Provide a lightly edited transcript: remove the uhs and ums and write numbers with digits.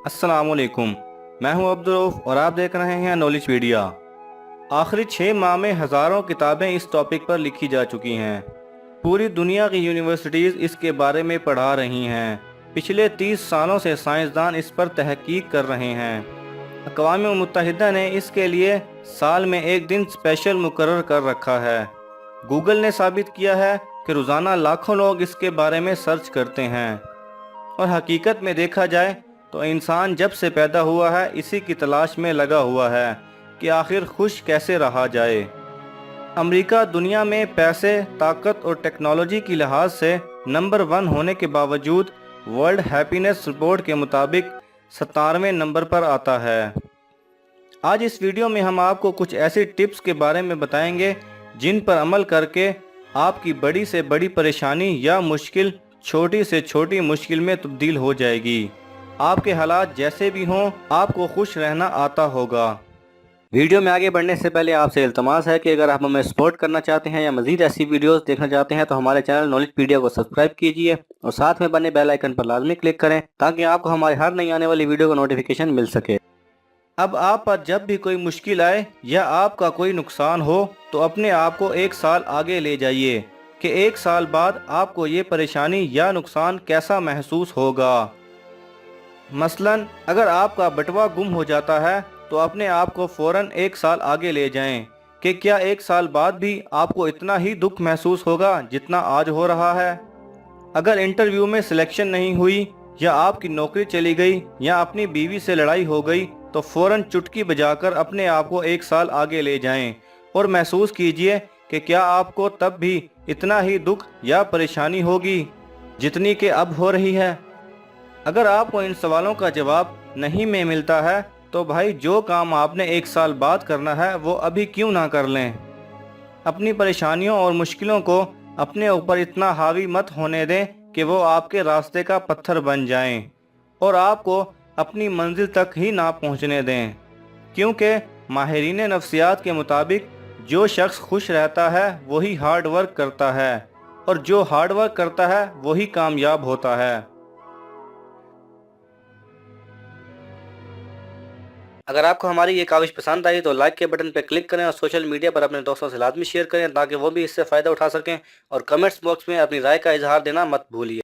अस्सलाम वालेकुम। मैं हूं अब्दुल और आप देख रहे हैं नॉलेज मीडिया। आखिरी 6 माह में हज़ारों किताबें इस टॉपिक पर लिखी जा चुकी हैं। पूरी दुनिया की यूनिवर्सिटीज़ इसके बारे में पढ़ा रही हैं। पिछले 30 सालों से साइंसदान इस पर तहकीक कर रहे हैं। अक़वाम मुत्तहिदा ने इसके लिए साल में एक दिन स्पेशल मुकर्रर कर रखा है। गूगल ने साबित किया है कि रोज़ाना लाखों लोग इसके बारे में सर्च करते हैं। और हकीकत में देखा जाए तो इंसान जब से पैदा हुआ है इसी की तलाश में लगा हुआ है कि आखिर खुश कैसे रहा जाए। अमेरिका दुनिया में पैसे, ताकत और टेक्नोलॉजी की लिहाज से नंबर 1 होने के बावजूद वर्ल्ड हैप्पीनेस रिपोर्ट के मुताबिक 17वें नंबर पर आता है। आज इस वीडियो में हम आपको कुछ ऐसी टिप्स के बारे में बताएंगे जिन पर अमल करके आपकी बड़ी से बड़ी परेशानी या मुश्किल छोटी से छोटी मुश्किल में तब्दील हो जाएगी। आपके हालात जैसे भी हों, आपको खुश रहना आता होगा। वीडियो में आगे बढ़ने से पहले आपसे इल्तमास है कि अगर आप हमें सपोर्ट करना चाहते हैं या मज़ीद ऐसी वीडियोस देखना चाहते हैं तो हमारे चैनल नॉलेज मीडिया को सब्सक्राइब कीजिए और साथ में बने बेल आइकन पर लाजमी क्लिक करें ताकि आपको हमारे हर नई आने वाली वीडियो का नोटिफिकेशन मिल सके। अब आप पर जब भी कोई मुश्किल आए या आपका कोई नुकसान हो तो अपने आप को एक साल आगे ले जाइए कि एक साल बाद आपको ये परेशानी या नुकसान कैसा महसूस होगा। मसलन अगर आपका बटुआ गुम हो जाता है तो अपने आप को फ़ौरन एक साल आगे ले जाएं कि क्या एक साल बाद भी आपको इतना ही दुख महसूस होगा जितना आज हो रहा है। अगर इंटरव्यू में सिलेक्शन नहीं हुई या आपकी नौकरी चली गई या अपनी बीवी से लड़ाई हो गई तो फ़ौरन चुटकी बजाकर अपने आप को एक साल आगे ले जाएं और महसूस कीजिए कि क्या आपको तब भी इतना ही दुख या परेशानी होगी जितनी कि अब हो रही है। अगर आपको इन सवालों का जवाब नहीं में मिलता है तो भाई जो काम आपने एक साल बाद करना है वो अभी क्यों ना कर लें। अपनी परेशानियों और मुश्किलों को अपने ऊपर इतना हावी मत होने दें कि वो आपके रास्ते का पत्थर बन जाएं और आपको अपनी मंजिल तक ही ना पहुंचने दें, क्योंकि माहिरीन नफ्सियात के मुताबिक जो शख्स खुश रहता है वही हार्ड वर्क करता है और जो हार्ड वर्क करता है वही कामयाब होता है। अगर आपको हमारी ये काविश पसंद आई तो लाइक के बटन पर क्लिक करें और सोशल मीडिया पर अपने दोस्तों से लाजमी शेयर करें ताकि वो भी इससे फ़ायदा उठा सकें और कमेंट्स बॉक्स में अपनी राय का इजहार देना मत भूलिए।